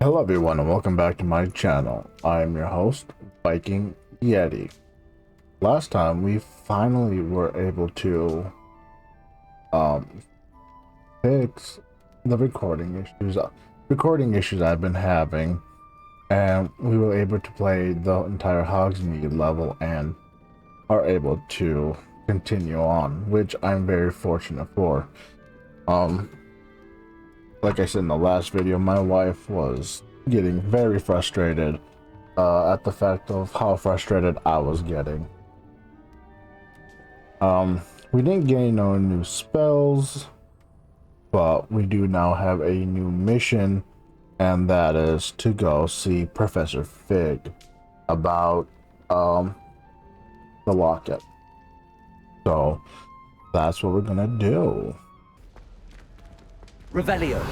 Hello everyone and welcome back to my channel. I am your host, Viking Yeti. Last time we finally were able to fix the recording issues I've been having, and we were able to play the entire Hogsmeade level and are able to continue on, which I'm very fortunate for. Like I said in the last video, my wife was getting very frustrated at the fact of how frustrated I was getting. We didn't gain no new spells, but we do now have a new mission, and that is to go see Professor Fig about the locket. So that's what we're gonna do. Revelio.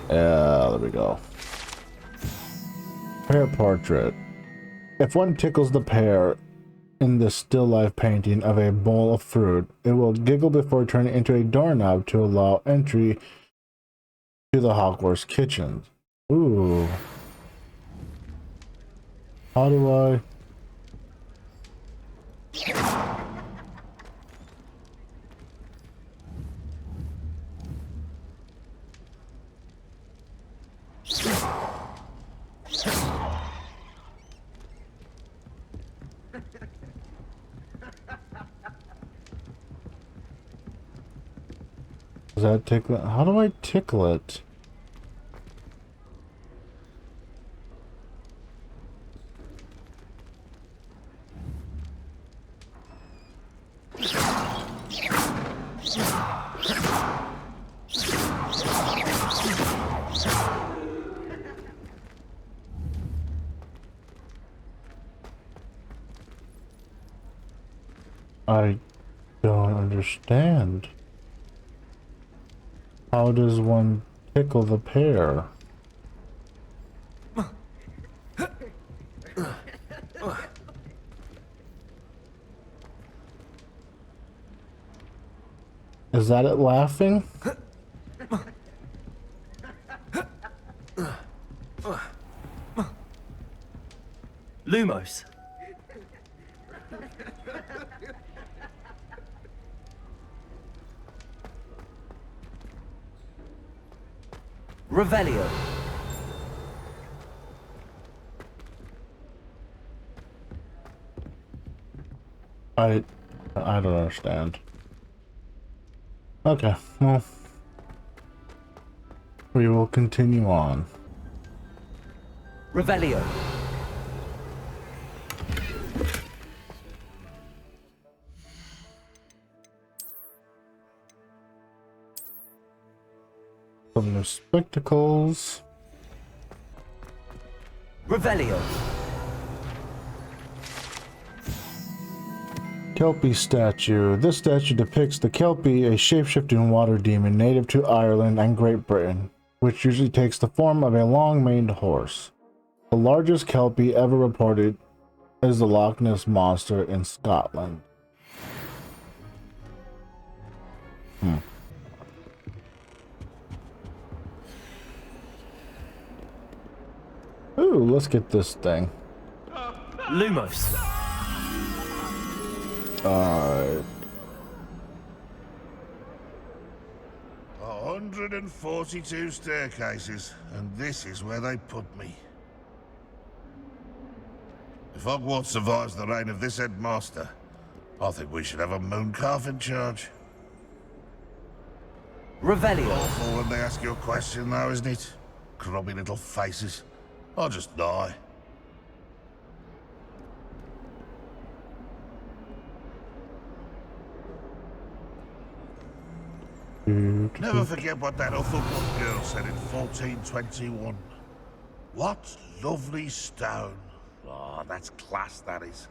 There we go. Pear portrait. If one tickles the pear in this still life painting of a bowl of fruit, it will giggle before turning into a doorknob to allow entry to the Hogwarts kitchen. Ooh. How do I... Does that tickle it? How do I tickle it? I don't understand. How does one tickle the pear? Is that it laughing? Lumos. Revelio. I don't understand. Okay, well, we will continue on. Revelio. Some new spectacles. Revelio. Kelpie statue. This statue depicts the Kelpie, a shape-shifting water demon native to Ireland and Great Britain, which usually takes the form of a long-maned horse. The largest Kelpie ever reported is the Loch Ness Monster in Scotland. Ooh, let's get this thing. Lumos. Alright. 142 staircases, and this is where they put me. If Hogwarts survives the reign of this headmaster, I think we should have a mooncalf in charge. Revelio. Awful when they ask you a question, though, isn't it? Grubby little faces. I'll just die. Never forget what that Hufflepuff girl said in 1421. What lovely stone. Oh, that's class, that is.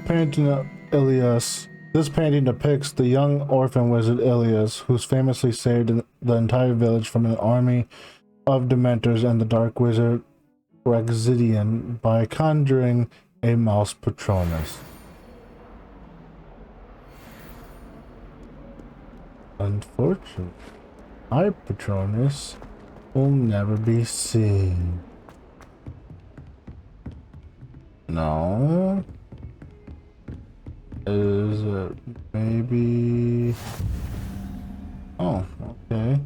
Painting of Ilias. This painting depicts the young orphan wizard Ilias, who's famously saved the entire village from an army of Dementors and the dark wizard Rexidian by conjuring a mouse Patronus. Unfortunate. Hi, Patronus. Will never be seen. No. Is it maybe? Oh, okay.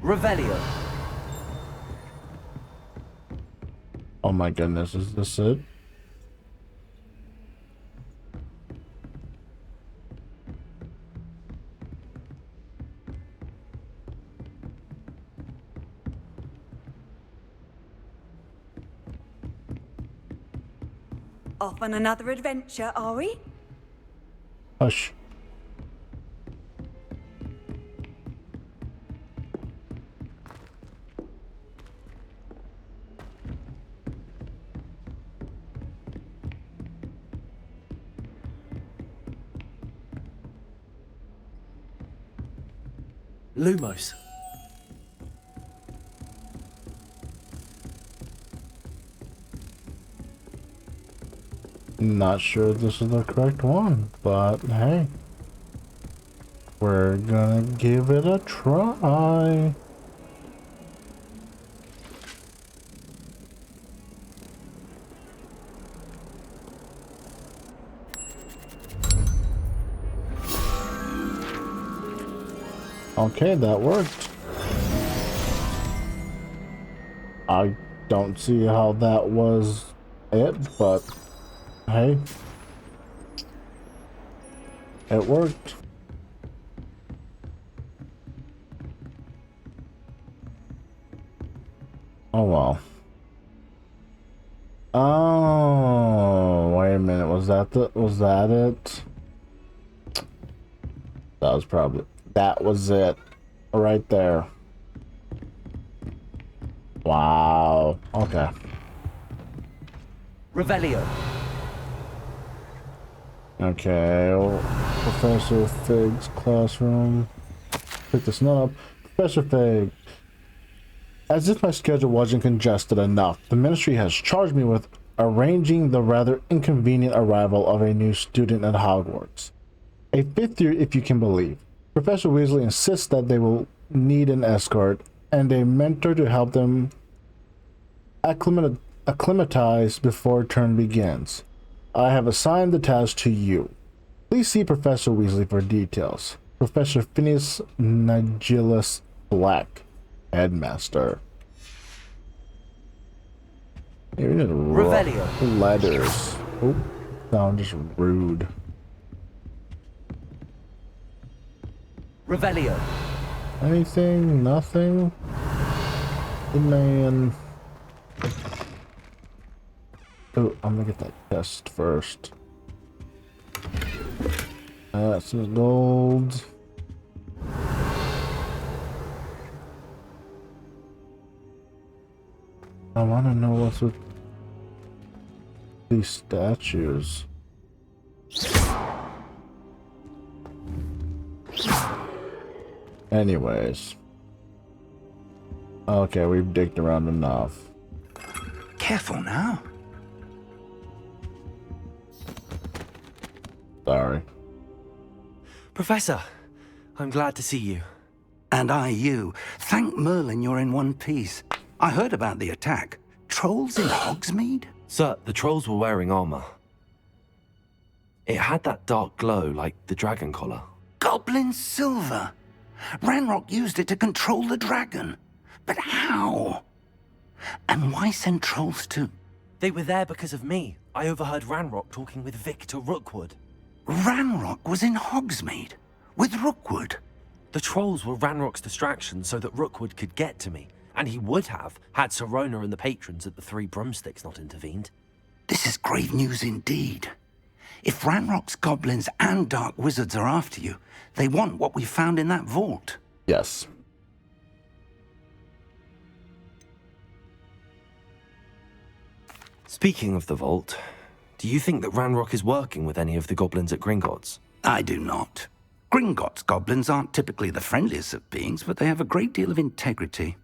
Revelio. Oh my goodness, is this it? Off on another adventure, are we? Hush. Lumos. Not sure this is the correct one, but hey. We're gonna give it a try. Okay, that worked. I don't see how that was it, but hey, it worked. Oh well. Oh, wait a minute. Was that it? That was it. Right there. Wow. Okay. Revelio. Okay. Professor Fig's classroom. Pick this up. Professor Fig. As if my schedule wasn't congested enough, the ministry has charged me with arranging the rather inconvenient arrival of a new student at Hogwarts. A fifth year, if you can believe. Professor Weasley insists that they will need an escort and a mentor to help them acclimatize before term begins. I have assigned the task to you. Please see Professor Weasley for details. Professor Phineas Nigellus Black, Headmaster. Here it is. Revelio. Letters. Oh, sound just rude. Revelio. Anything? Nothing? The man. Oh, I'm gonna get that test first. That's some gold. I want to know what's with these statues. Anyways. Okay, we've digged around enough. Careful now. Sorry. Professor, I'm glad to see you. And I you. Thank Merlin you're in one piece. I heard about the attack. Trolls in Hogsmeade? Sir, the trolls were wearing armor. It had that dark glow like the dragon collar. Goblin silver. Ranrock used it to control the dragon. But how? And why send trolls to... They were there because of me. I overheard Ranrock talking with Victor Rookwood. Ranrock was in Hogsmeade with Rookwood. The trolls were Ranrock's distraction so that Rookwood could get to me. And he would have, had Sirona and the patrons at the Three Broomsticks not intervened. This is grave news indeed. If Ranrock's goblins and dark wizards are after you, they want what we found in that vault. Yes. Speaking of the vault, do you think that Ranrock is working with any of the goblins at Gringotts? I do not. Gringotts goblins aren't typically the friendliest of beings, but they have a great deal of integrity.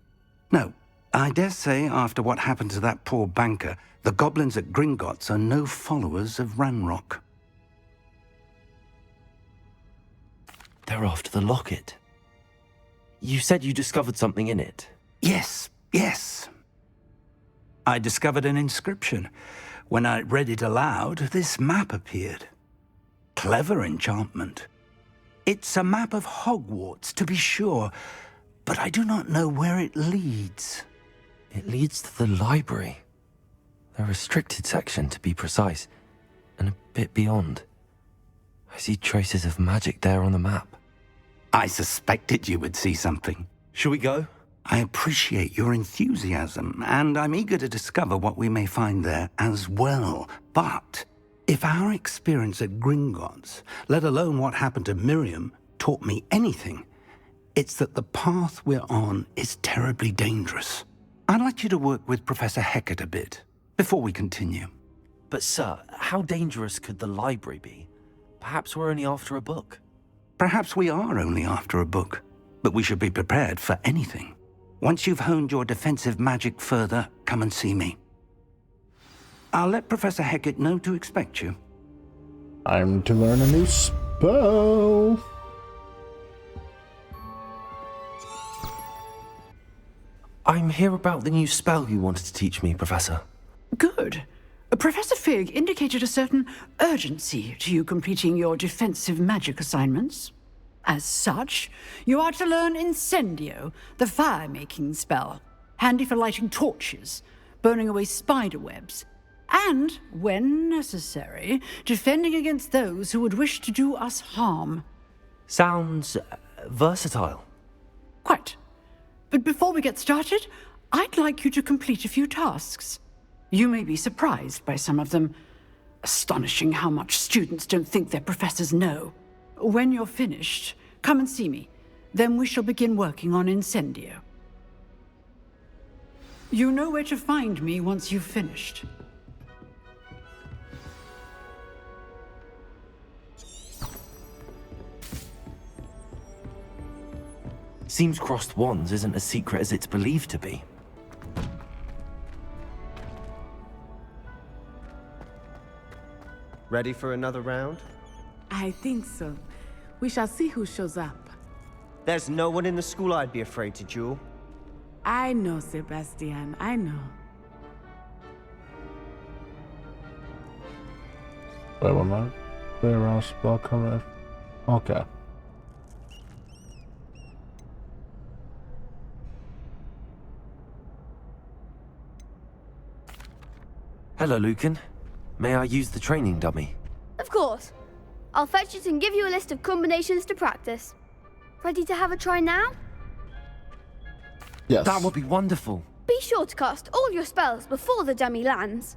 No, I dare say after what happened to that poor banker, the goblins at Gringotts are no followers of Ranrock. They're after the locket. You said you discovered something in it. Yes. I discovered an inscription. When I read it aloud, this map appeared. Clever enchantment. It's a map of Hogwarts, to be sure, but I do not know where it leads. It leads to the library. The restricted section, to be precise, and a bit beyond. I see traces of magic there on the map. I suspected you would see something. Shall we go? I appreciate your enthusiasm, and I'm eager to discover what we may find there as well. But if our experience at Gringotts, let alone what happened to Miriam, taught me anything, it's that the path we're on is terribly dangerous. I'd like you to work with Professor Hecat a bit before we continue. But sir, how dangerous could the library be? Perhaps we're only after a book. Perhaps we are only after a book, but we should be prepared for anything. Once you've honed your defensive magic further, come and see me. I'll let Professor Hecat know to expect you. I'm to learn a new spell. I'm here about the new spell you wanted to teach me, Professor. Good. Professor Fig indicated a certain urgency to you completing your defensive magic assignments. As such, you are to learn Incendio, the fire-making spell, handy for lighting torches, burning away spider webs, and, when necessary, defending against those who would wish to do us harm. Sounds versatile. Quite. But before we get started, I'd like you to complete a few tasks. You may be surprised by some of them. Astonishing how much students don't think their professors know. When you're finished, come and see me. Then we shall begin working on Incendio. You know where to find me once you've finished. Seems crossed wands isn't as secret as it's believed to be. Ready for another round? I think so. We shall see who shows up. There's no one in the school I'd be afraid to duel. I know, Sebastian, I know. Wait, one minute. Play around spell coming. Okay. Hello, Lucan. May I use the training dummy? Of course. I'll fetch it and give you a list of combinations to practice. Ready to have a try now? Yes. That would be wonderful. Be sure to cast all your spells before the dummy lands.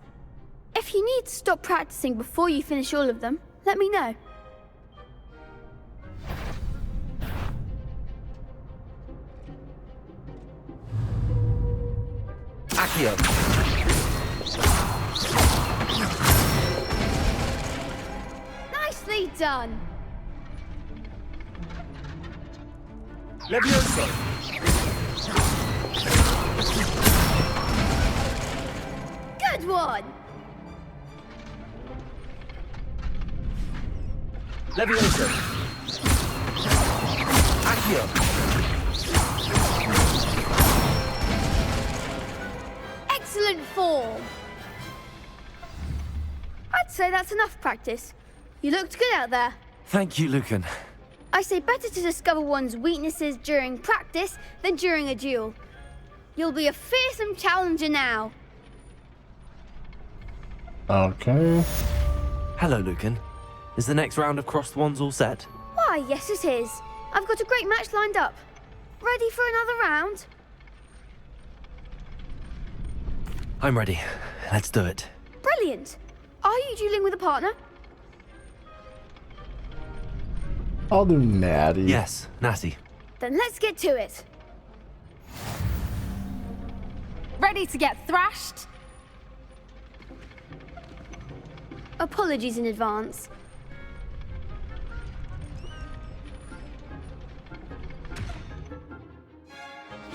If you need to stop practicing before you finish all of them, let me know. Accio. Nicely done. Levioso! Good one. Levioso. Accio. Excellent form. I'd say that's enough practice. You looked good out there. Thank you, Lucan. I say better to discover one's weaknesses during practice than during a duel. You'll be a fearsome challenger now. Okay. Hello, Lucan. Is the next round of crossed wands all set? Why, yes it is. I've got a great match lined up. Ready for another round? I'm ready. Let's do it. Brilliant. Are you dueling with a partner? I'll do Natty. Yes, Natty. Then let's get to it. Ready to get thrashed? Apologies in advance.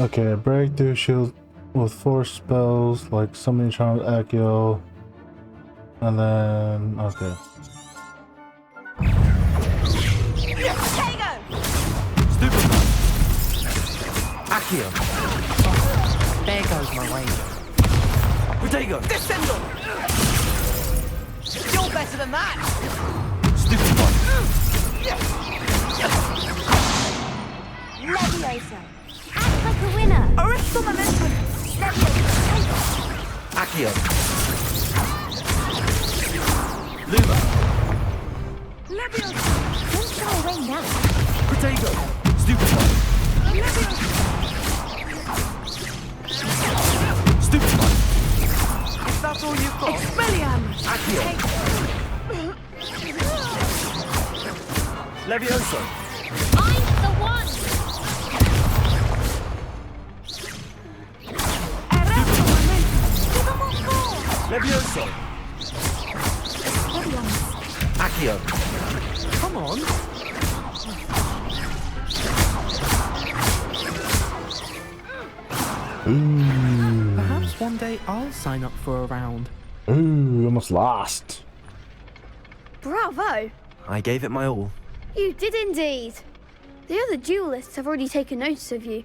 Okay, breakthrough shield with 4 spells like summoning charms, Accio, and then okay. Stupid. Accio. There goes my wager. Protego. Descendo! You're better than that! Stupid one. Levioso. Act like a winner. Aristo momentum! Levioso. Accio. Luma. Levioso! Don't go away now. Protego. Stupid one. Levioso! Stupid one. If that's all you've got... Expelliarmus! Accio. Levioso. I'm the one. Aristo momentum! Give them all four. Levioso. Expelliarmus. Accio. Come on! Perhaps one day I'll sign up for a round. Ooh, almost lost. Bravo! I gave it my all. You did indeed. The other duelists have already taken notice of you,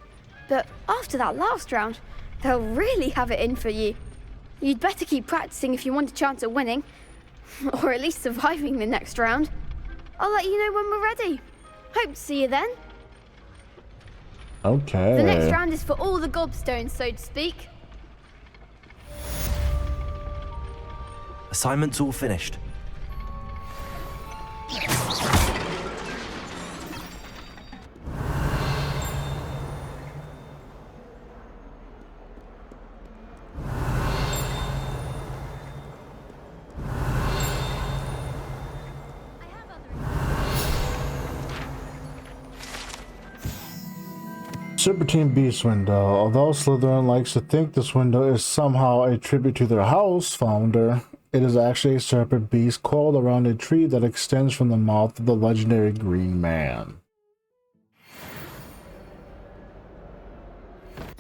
but after that last round, they'll really have it in for you. You'd better keep practicing if you want a chance at winning, or at least surviving the next round. I'll let you know when we're ready. Hope to see you then. Okay. The next round is for all the gobstones, so to speak. Assignment's all finished. Serpentine Beast window. Although Slytherin likes to think this window is somehow a tribute to their house founder, it is actually a serpent beast coiled around a tree that extends from the mouth of the legendary Green Man.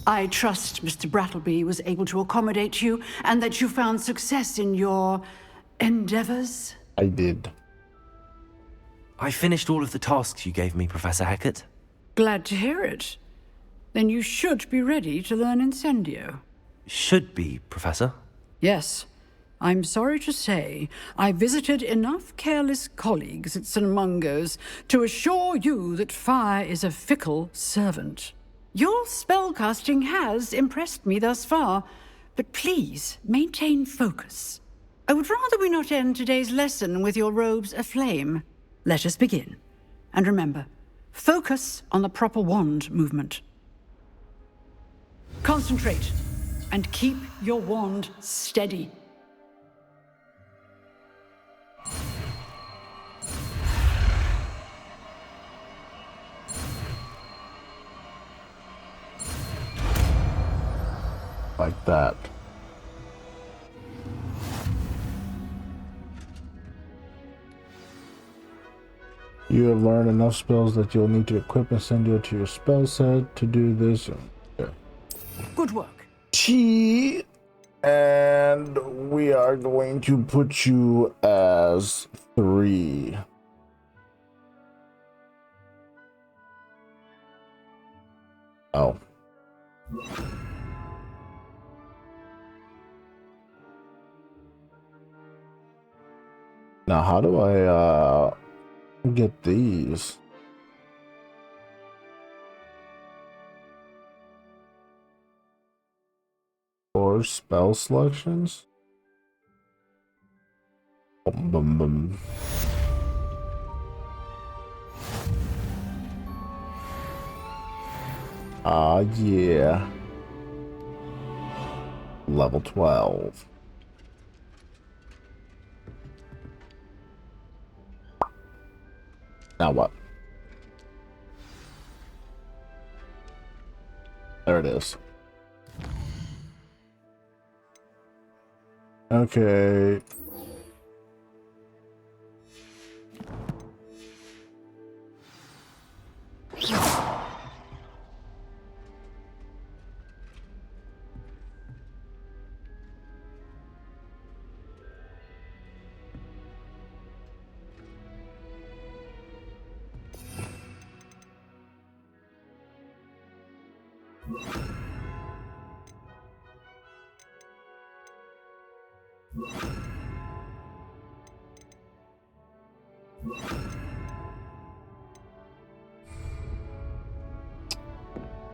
I trust Mr. Brattleby was able to accommodate you and that you found success in your endeavors. I did. I finished all of the tasks you gave me, Professor Hecat. Glad to hear it. Then you should be ready to learn Incendio. Should be, Professor. Yes. I'm sorry to say, I visited enough careless colleagues at St. Mungo's to assure you that fire is a fickle servant. Your spellcasting has impressed me thus far, but please maintain focus. I would rather we not end today's lesson with your robes aflame. Let us begin. And remember, focus on the proper wand movement. Concentrate, and keep your wand steady. Like that. You have learned enough spells that you'll need to equip Incendio to your spell set. To do this, Good work. T, and we are going to put you as 3. Oh. Now, how do I get these? Or spell selections? Bum, bum, bum. Ah, yeah. Level 12. Now what? There it is. Okay.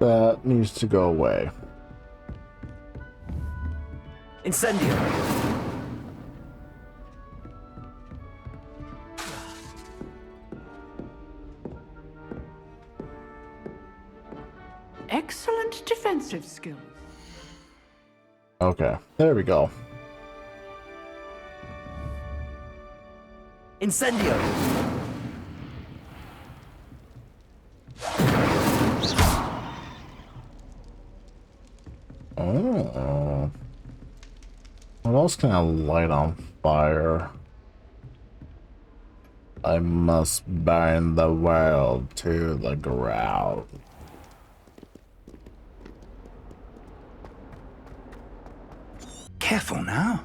That needs to go away. Incendio! Excellent defensive skills. Okay, there we go. Incendio! Oh. What else can I light on fire? I must burn the world to the ground. Careful now.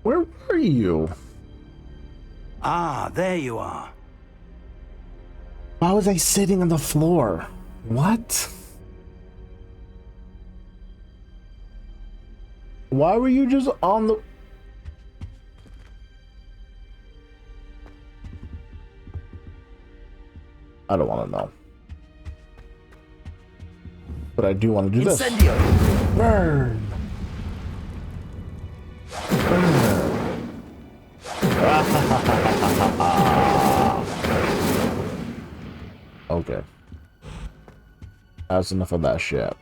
Where were you? Ah, there you are. Why was I sitting on the floor? What? Why were you just on the... I don't want to know. But I do want to do this. Incendio! Burn! Okay. That's enough of that shit.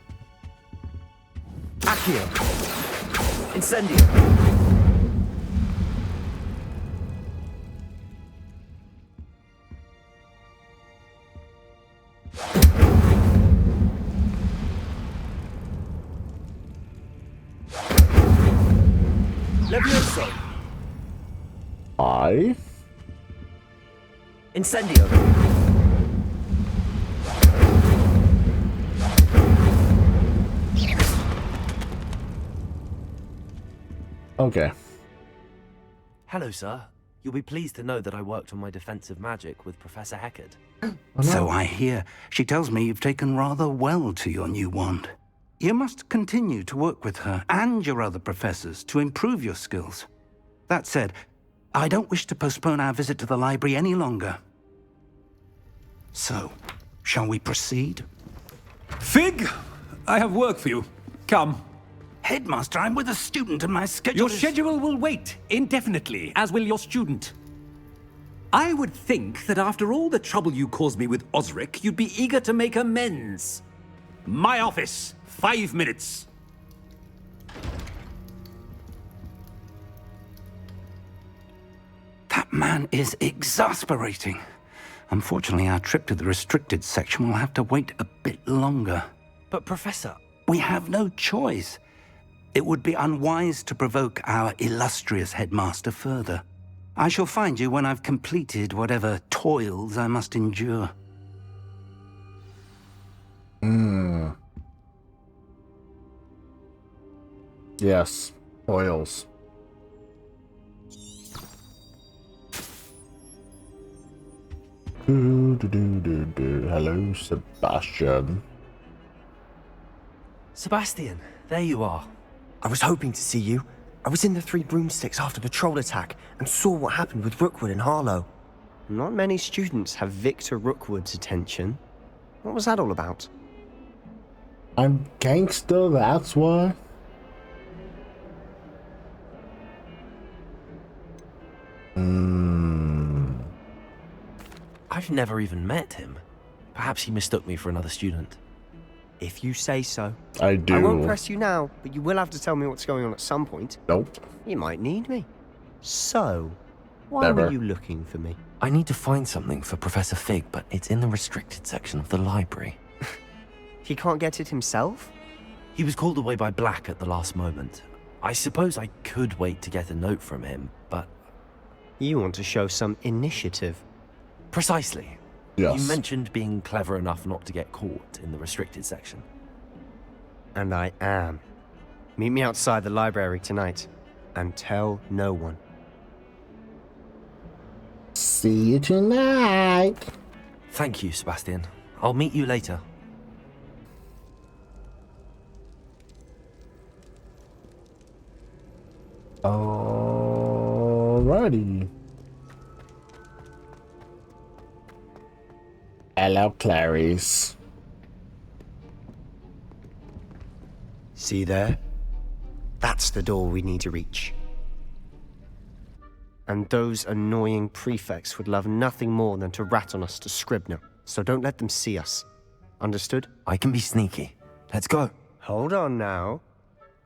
Accio! Incendio! Levioso! Incendio! Okay. Hello, sir. You'll be pleased to know that I worked on my defensive magic with Professor Heckard. So I hear. She tells me you've taken rather well to your new wand. You must continue to work with her and your other professors to improve your skills. That said, I don't wish to postpone our visit to the library any longer. So, shall we proceed? Fig, I have work for you. Come. Headmaster, I'm with a student and my schedule Your schedule will wait indefinitely, as will your student. I would think that after all the trouble you caused me with Osric, you'd be eager to make amends. My office, 5 minutes. That man is exasperating. Unfortunately, our trip to the restricted section will have to wait a bit longer. But Professor... We have no choice. It would be unwise to provoke our illustrious headmaster further. I shall find you when I've completed whatever toils I must endure. Yes, oils. Hello, Sebastian. Sebastian, there you are. I was hoping to see you. I was in the Three Broomsticks after the troll attack and saw what happened with Rookwood and Harlow. Not many students have Victor Rookwood's attention. What was that all about? I'm gangster, that's why. I've never even met him. Perhaps he mistook me for another student. If you say so. I do. I won't press you now, but you will have to tell me what's going on at some point. Nope. You might need me. So, why Never. were you looking for me? I need to find something for Professor Fig, but it's in the restricted section of the library. He can't get it himself? He was called away by Black at the last moment. I suppose I could wait to get a note from him, but... You want to show some initiative. Precisely. Yes. You mentioned being clever enough not to get caught in the restricted section. And I am. Meet me outside the library tonight. And tell no one. See you tonight. Thank you, Sebastian. I'll meet you later. Alrighty. Hello, Clarice. See there? That's the door we need to reach. And those annoying prefects would love nothing more than to rat on us to Scribner, so don't let them see us. Understood? I can be sneaky. Let's go. Hold on now.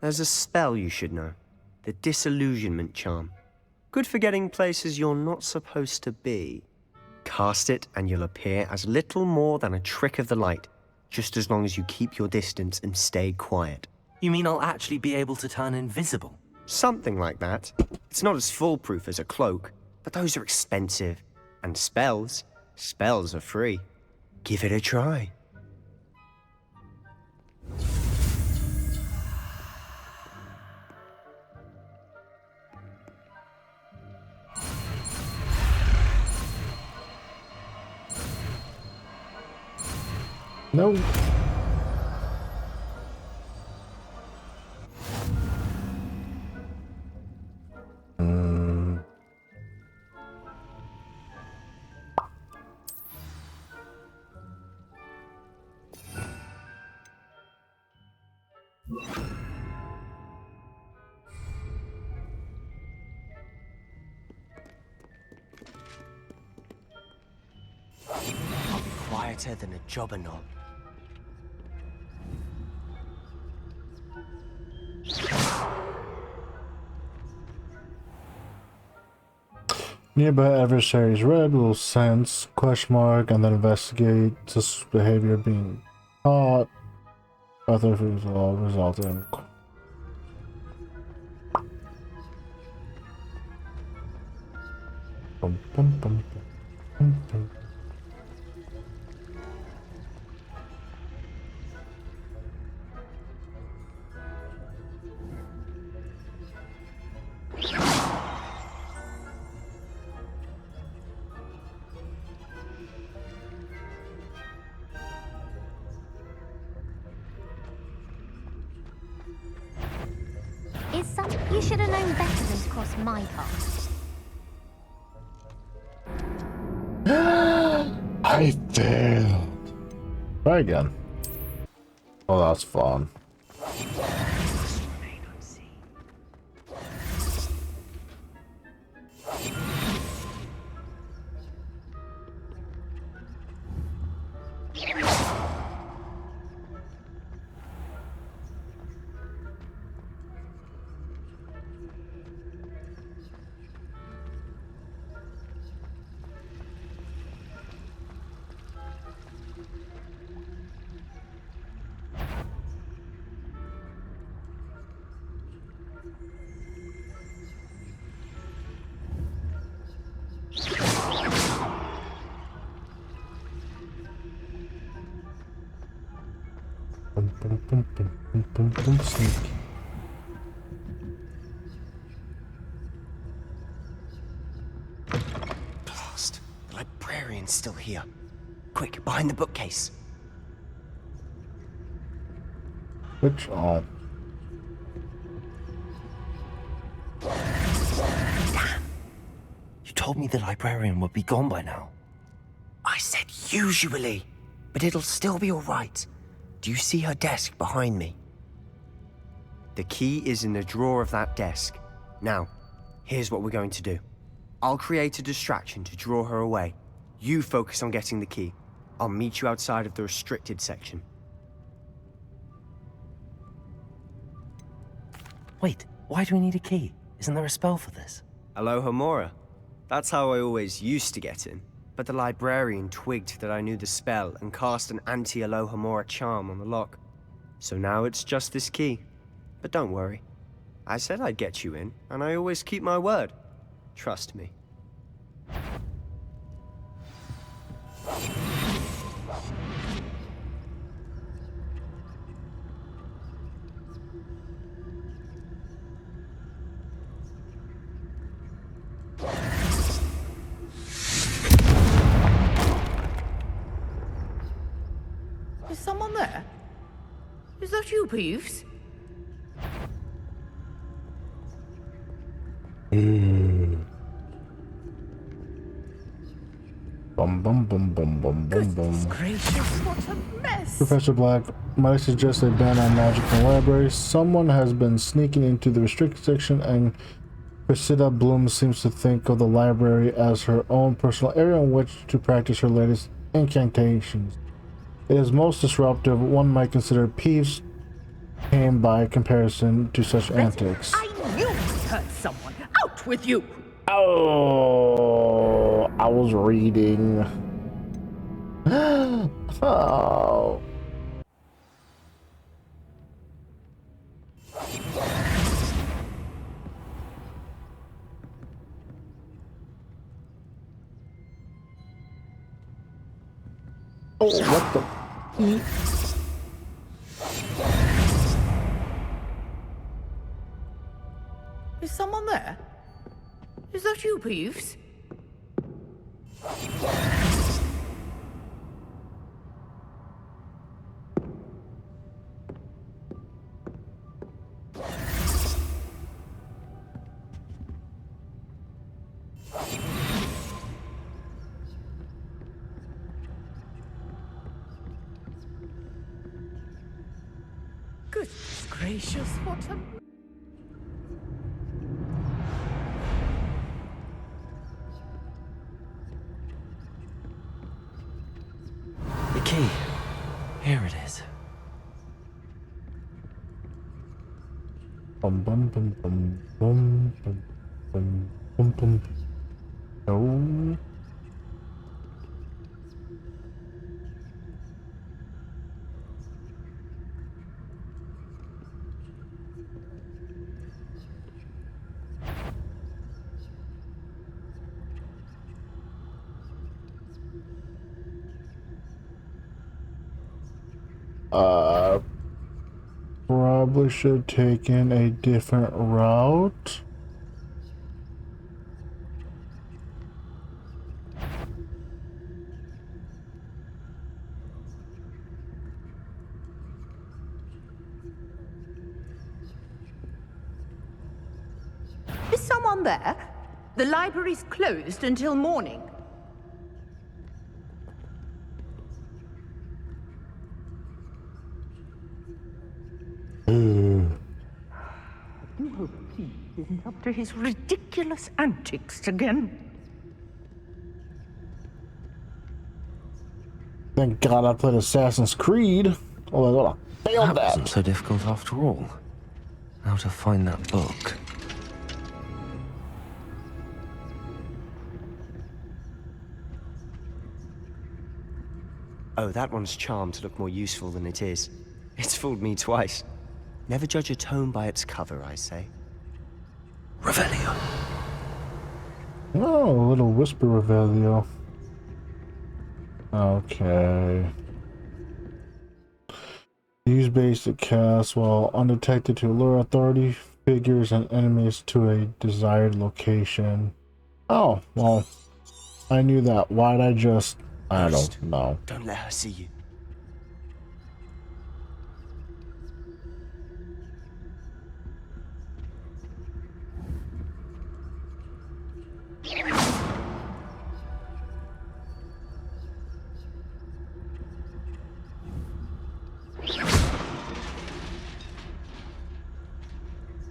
There's a spell you should know. The Disillusionment Charm. Good for getting places you're not supposed to be. Cast it and you'll appear as little more than a trick of the light, just as long as you keep your distance and stay quiet. You mean I'll actually be able to turn invisible? Something like that. It's not as foolproof as a cloak, but those are expensive. And spells are free. Give it a try. No. I'll be quieter than a jobberknoll. Nearby adversaries red will sense question mark and then investigate this behavior being caught. Other result in bum, bum, bum, bum, bum. You should have known better than to cross my path. I failed. Try again. Oh, that's fun. Sneak. Blast! The librarian's still here. Quick, behind the bookcase. Which on? Damn! You told me the librarian would be gone by now. I said usually, but it'll still be all right. Do you see her desk behind me? The key is in the drawer of that desk. Now, here's what we're going to do. I'll create a distraction to draw her away. You focus on getting the key. I'll meet you outside of the restricted section. Wait, why do we need a key? Isn't there a spell for this? Alohomora. That's how I always used to get in. But the librarian twigged that I knew the spell and cast an anti-Alohomora charm on the lock. So now it's just this key. But don't worry. I said I'd get you in, and I always keep my word. Trust me. Is someone there? Is that you, Peeves? Boom, boom, boom, boom, boom, boom, boom. Gracious, what a mess! Professor Black, might I suggest a ban on magic in the library? Someone has been sneaking into the restricted section, and Cressida Bloom seems to think of the library as her own personal area in which to practice her latest incantations. It is most disruptive. One might consider Peeves came by comparison to such antics. I knew it hurt someone. Out with you! Oh, I was reading. Oh. Oh, what the? Is someone there? Is that you, Peeves? Goodness gracious, what a... The key. Here it is. Bum bum bum bum bum bum bum bum bum. No. Probably should have taken a different route. Is someone there? The library's closed until morning. I do hope Pete isn't up to his ridiculous antics again. Thank God I played Assassin's Creed. Oh, I gotta fail That that. wasn't so difficult after all. How to find that book? Oh, that one's charmed to look more useful than it is. It's fooled me twice. Never judge a tome by its cover, I say. Revelio. Oh, a little whisper Revelio. Okay. Use basic cast while undetected to lure authority figures and enemies to a desired location. Oh, well, I knew that. Why'd I just... I don't know. Don't let her see you.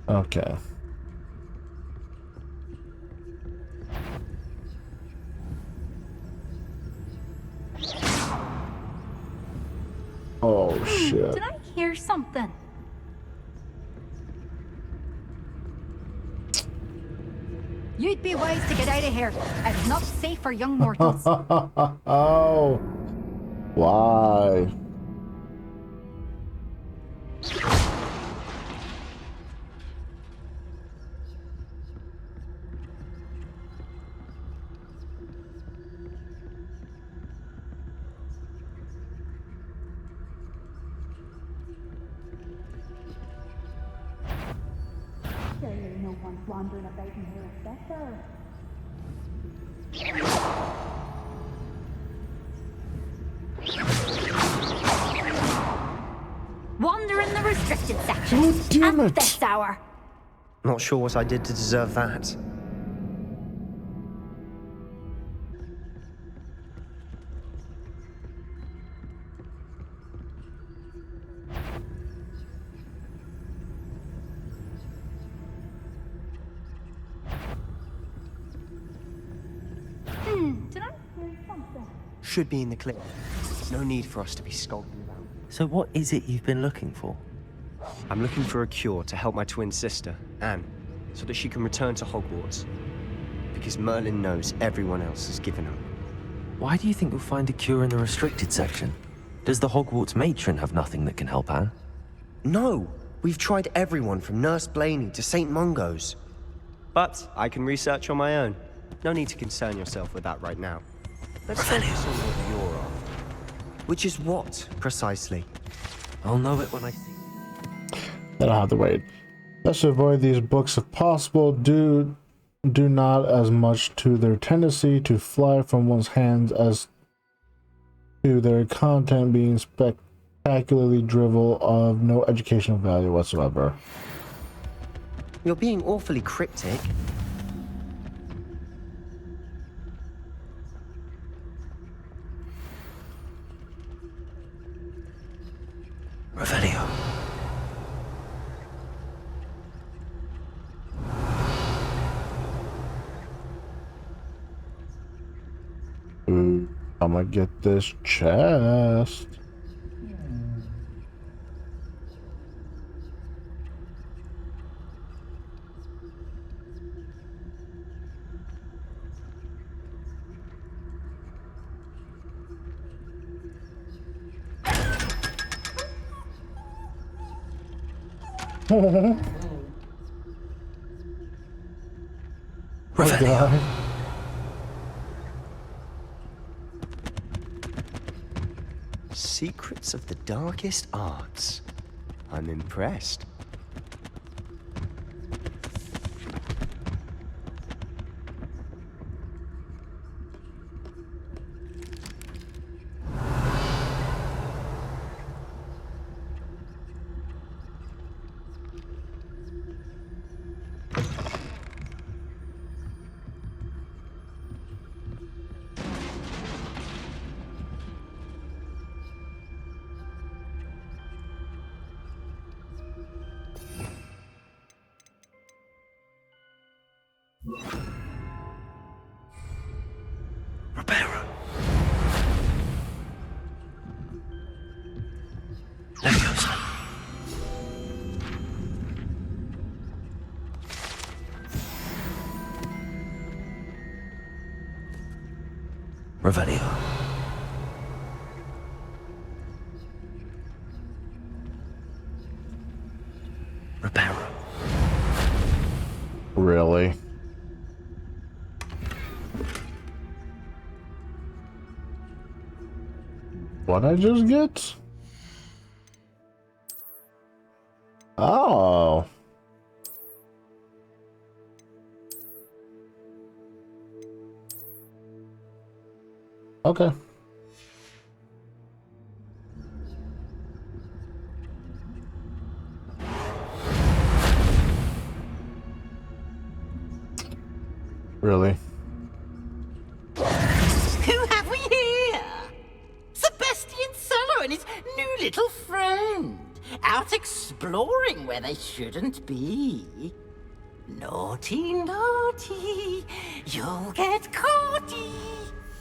Okay. Oh, shit. Did I hear something? You'd be wise to get out of here. It's not safe for young mortals. Oh. Why? Surely no one's wandering about in here except her. Wander in the restricted section. Oh, damn at it. this hour. Not sure what I did to deserve that. Should be in the clear. No need for us to be skulking around. So what is it you've been looking for? I'm looking for a cure to help my twin sister, Anne, so that she can return to Hogwarts. Because Merlin knows everyone else has given up. Why do you think you'll find a cure in the restricted section? Does the Hogwarts matron have nothing that can help Anne? No! We've tried everyone from Nurse Blaney to St. Mungo's. But I can research on my own. No need to concern yourself with that right now. Let's focus on what you're after. Which is what, precisely? I'll know it when I see it. Then I'll have to wait. Let's avoid these books if possible. Do not as much to their tendency to fly from one's hands as to their content being spectacularly drivel of no educational value whatsoever. You're being awfully cryptic. Revelio. Ooh, I'm gonna get this chest. Revelio. Secrets of the darkest arts. I'm impressed. Reparo. Leviosa. Revelio. Reparo. Really? What I just get? Oh. Okay. Really? Who have we here? Sebastian Solo and his new little friend. Out exploring where they shouldn't be. Naughty, naughty. You'll get caughty.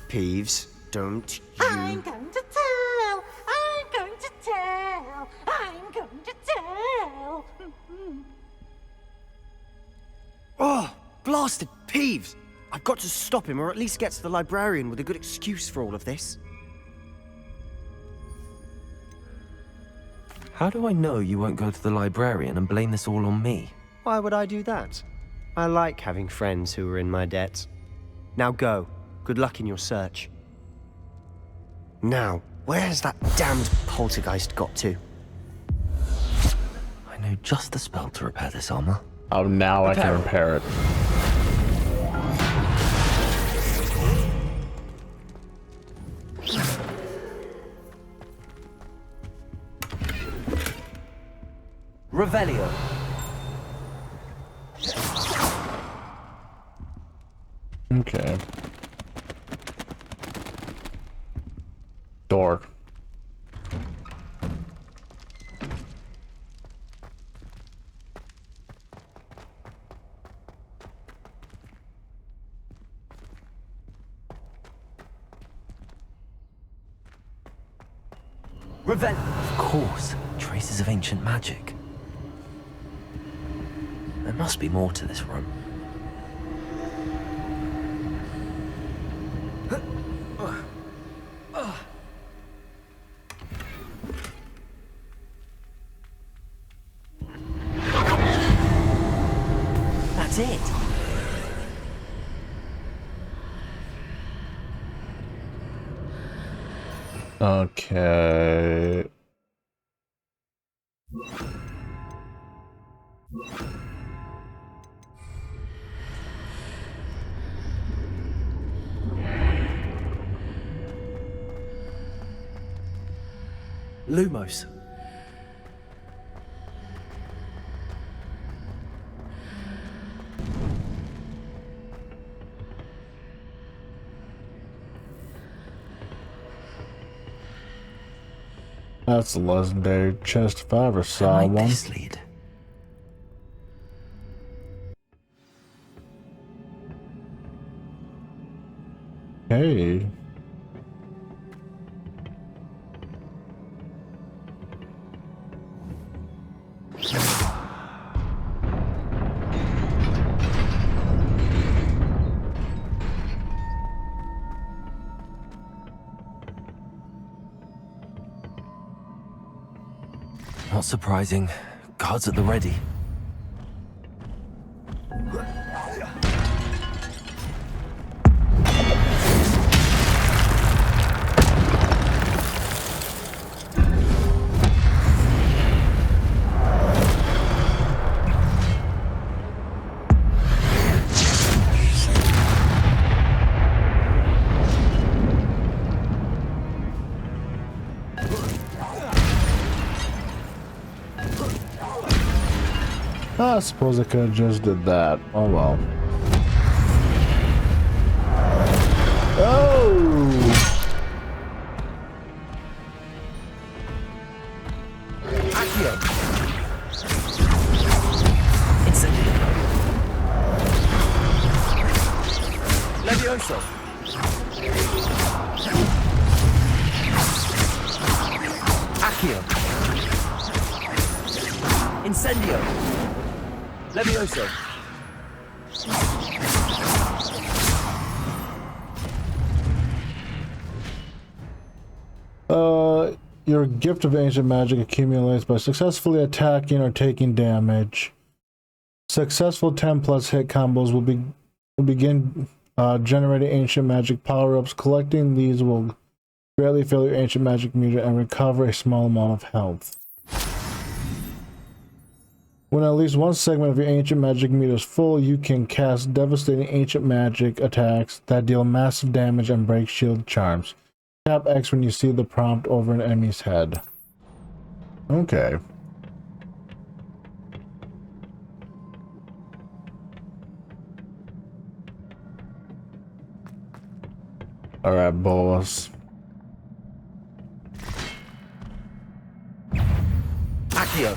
Peeves, don't I'm you... going to tell. I'm going to tell. I'm going to tell. Oh, blasted Peeves! I've got to stop him, or at least get to the librarian with a good excuse for all of this. How do I know you won't go to the librarian and blame this all on me? Why would I do that? I like having friends who are in my debt. Now go. Good luck in your search. Now, where's that damned poltergeist got to? I know just the spell to repair this armor. Oh, now I can repair it. Revelio. Okay. Door. Of course, traces of ancient magic. There must be more to this room. That's it. Okay. Lumos. That's a legendary chest if I ever saw Might one. this lead? Hey. Not surprising. Guards at the ready. I suppose I could have just did that. Oh well. Oh! Accio. Incendio. Levioso. Accio. Incendio. Levioso. Your gift of ancient magic accumulates by successfully attacking or taking damage. Successful 10 plus hit combos will begin generating ancient magic power-ups. Collecting these will greatly fill your ancient magic meter and recover a small amount of health. When at least one segment of your ancient magic meter is full, you can cast devastating ancient magic attacks that deal massive damage and break shield charms. Tap X when you see the prompt over an enemy's head. Okay. Alright, boss. Accio.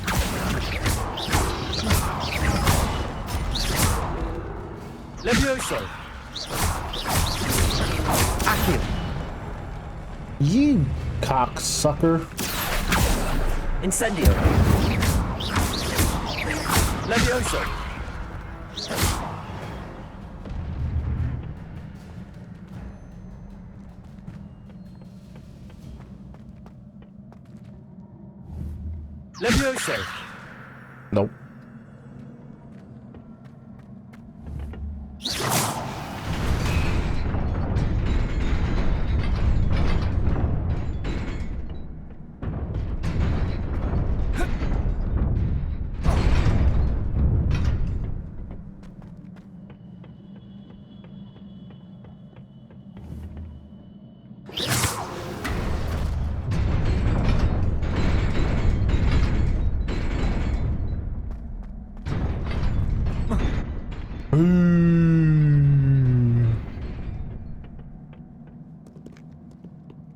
Levioso. Accio. You cocksucker. Incendio. Levioso. Levioso. Nope.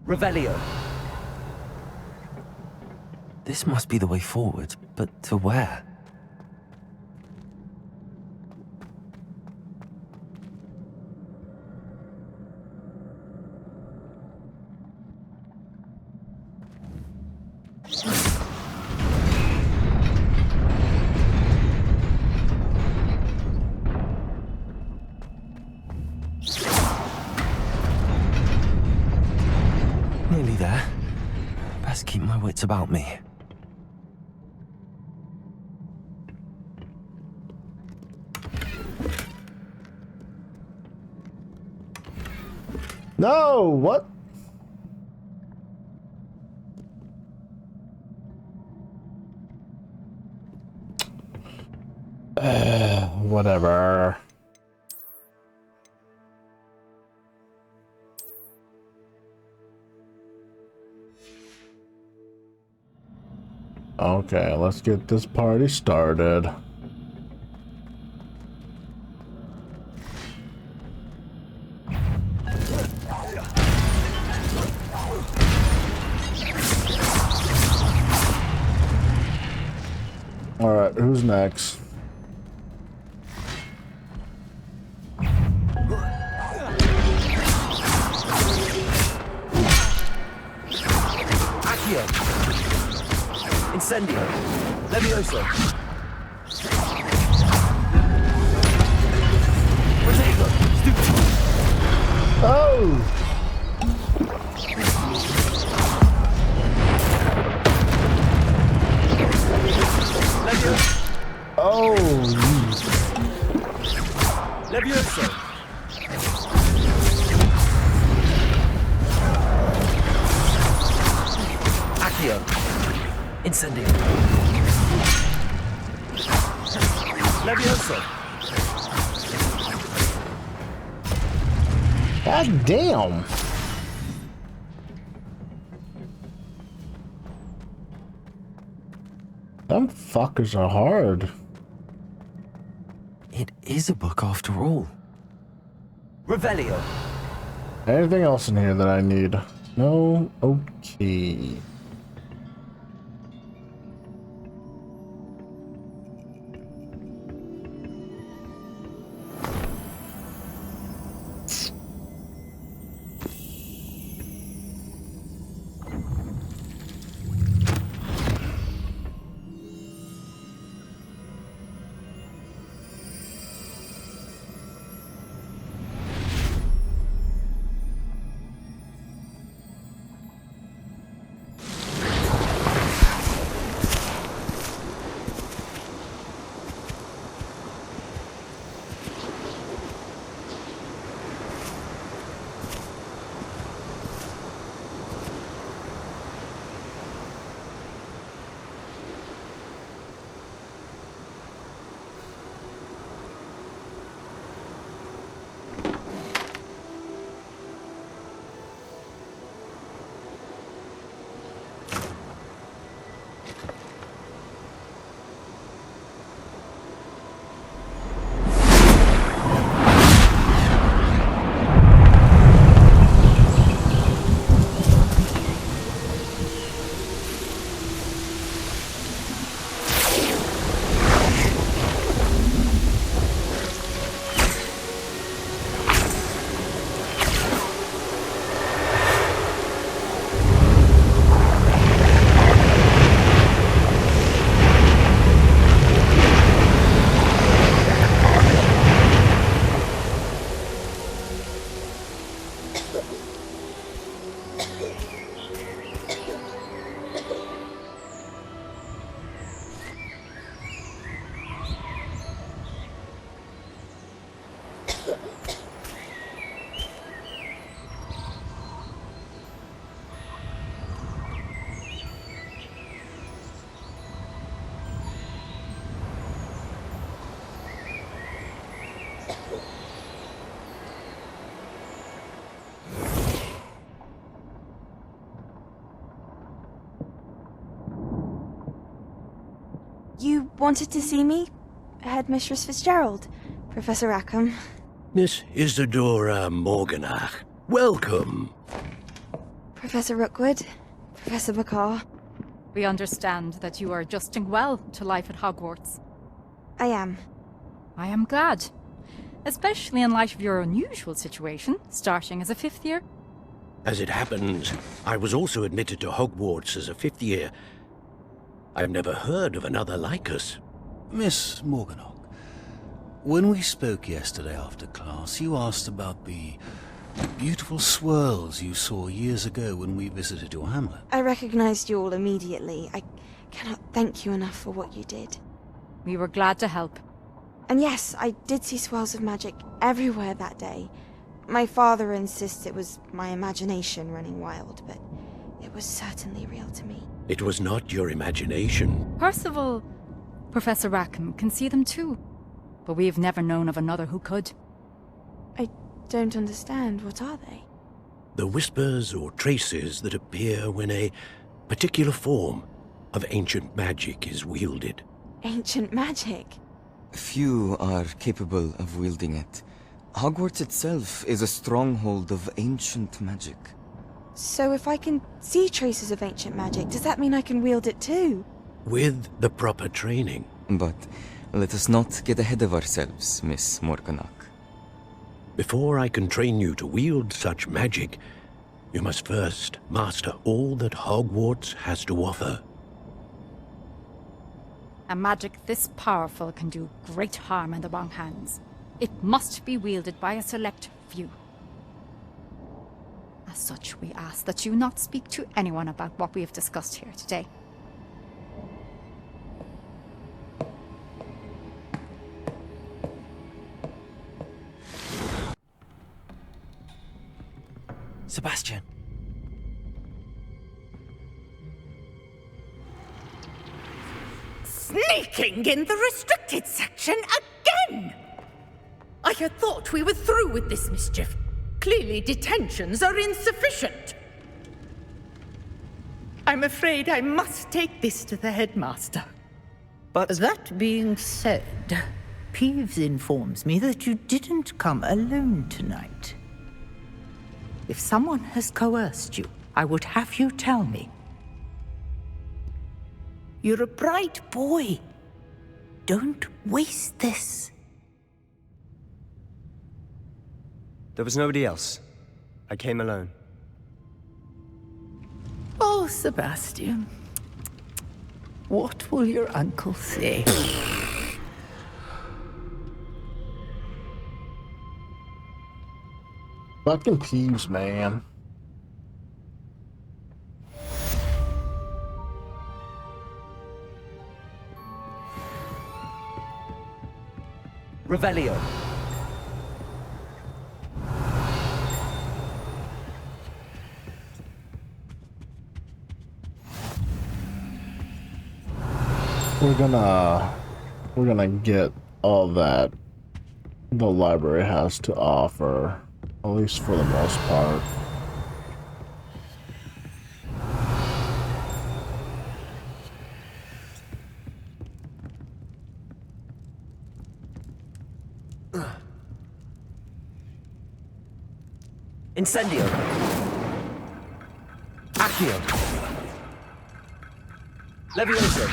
Revelio. This must be the way forward, but to where? secrets about me. No, what? Whatever. Okay, let's get this party started. All right, who's next? Accio! Incendio! Levioso! Protego! Stupid! Oh! Oh! Levioso! Accio! Incendio! Levioso! God damn! Them fuckers are hard. It is a book after all. Revelio! Anything else in here that I need? No? Okay. You wanted to see me? Headmistress Fitzgerald, Professor Rackham. Miss Isadora Morganach, welcome. Professor Rookwood, Professor Bakar. We understand that you are adjusting well to life at Hogwarts. I am. I am glad. Especially in light of your unusual situation, starting as a 5th year. As it happens, I was also admitted to Hogwarts as a 5th year. I've never heard of another like us. Miss Morganach, when we spoke yesterday after class, you asked about the Beautiful swirls you saw years ago when we visited your hamlet. I recognized you all immediately. I cannot thank you enough for what you did. We were glad to help. And yes, I did see swirls of magic everywhere that day. My father insists it was my imagination running wild, but it was certainly real to me. It was not your imagination. Percival, Professor Rackham can see them too. But we've never known of another who could. I don't understand. What are they? The whispers or traces that appear when a particular form of ancient magic is wielded. Ancient magic? Few are capable of wielding it. Hogwarts itself is a stronghold of ancient magic. So if I can see traces of ancient magic, does that mean I can wield it too? With the proper training. But let us not get ahead of ourselves, Miss Morganach. Before I can train you to wield such magic, you must first master all that Hogwarts has to offer. A magic this powerful can do great harm in the wrong hands. It must be wielded by a select few. As such, we ask that you not speak to anyone about what we have discussed here today. Sebastian. Sneaking in the restricted section again! I had thought we were through with this mischief. Clearly detentions are insufficient. I'm afraid I must take this to the headmaster. But that being said, Peeves informs me that you didn't come alone tonight. If someone has coerced you, I would have you tell me. You're a bright boy. Don't waste this. There was nobody else. I came alone. Oh, Sebastian. What will your uncle say? Fucking Peeves, man. Revelio. We're gonna get all that the library has to offer, at least for the most part. Incendio. Accio. Levioso.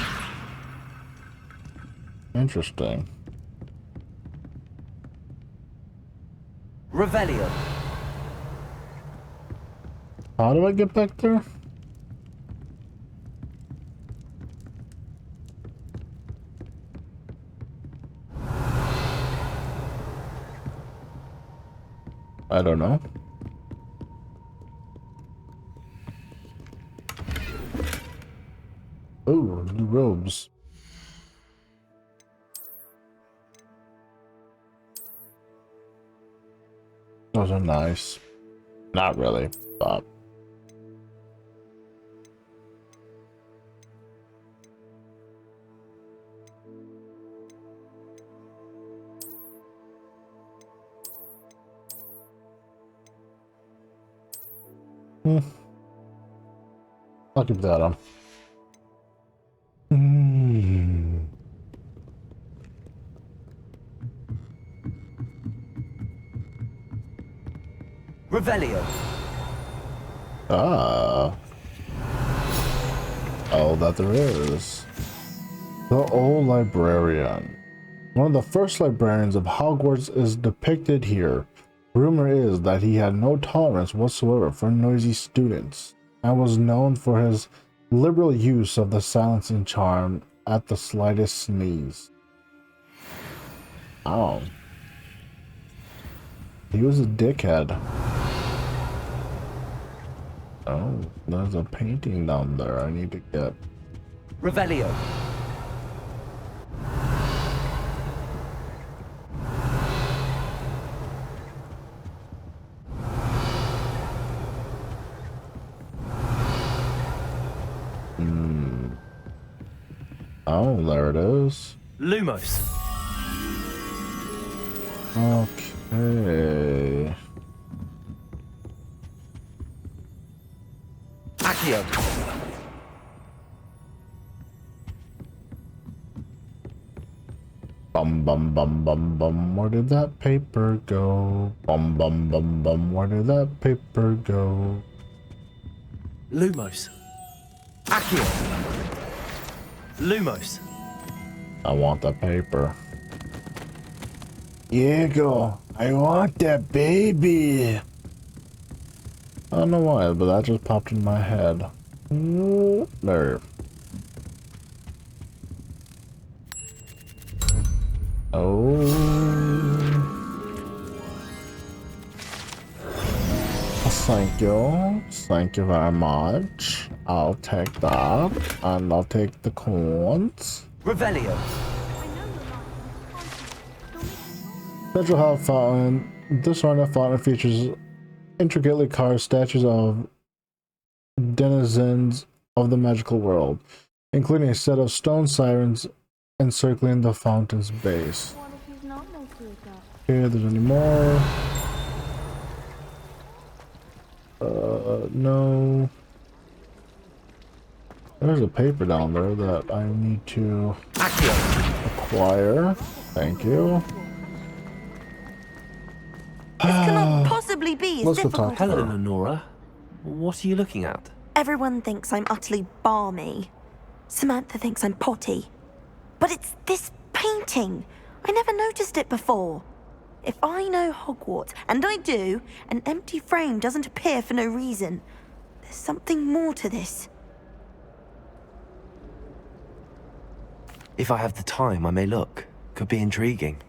Interesting. Revelio. How do I get back there? I don't know. Ooh, new robes. Those are nice. Not really, but... I'll keep that on. Revelio. Ah. Oh, that there is. The old librarian. One of the first librarians of Hogwarts is depicted here. Rumor is that he had no tolerance whatsoever for noisy students, and was known for his liberal use of the silencing charm at the slightest sneeze. Oh. He was a dickhead. Oh, there's a painting down there I need to get. Revelio. Oh, there it is. Lumos. Okay. Accio. Bum bum bum bum bum, where did that paper go? Bum bum bum bum, where did that paper go? Lumos. Accio. Lumos. I want the paper. Diego, I want that baby. I don't know why, but that just popped in my head. There. Oh. Thank you. Thank you very much. I'll take that. And I'll take the coins. Revelio. Central Hall Fountain. This ornate fountain features intricately carved statues of denizens of the magical world, including a set of stone sirens encircling the fountain's base. Here, there's any more? No. There's a paper down there that I need to acquire. Thank you. This cannot possibly be as Let's go difficult. talk to Hello, her. Lenora. What are you looking at? Everyone thinks I'm utterly balmy. Samantha thinks I'm potty. But it's this painting. I never noticed it before. If I know Hogwarts, and I do, an empty frame doesn't appear for no reason. There's something more to this. If I have the time, I may look. Could be intriguing.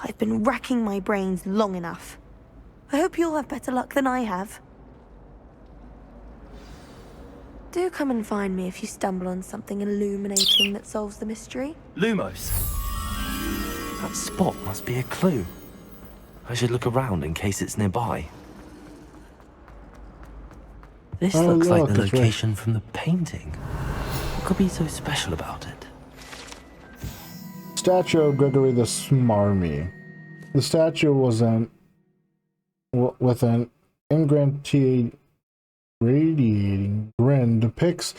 I've been racking my brains long enough. I hope you'll have better luck than I have. Do come and find me if you stumble on something illuminating that solves the mystery. Lumos. That spot must be a clue. I should look around in case it's nearby. This looks like the it's right. location from the painting. What could be so special about it? Statue of Gregory the Smarmy. The statue was with an ingratiating radiating grin depicts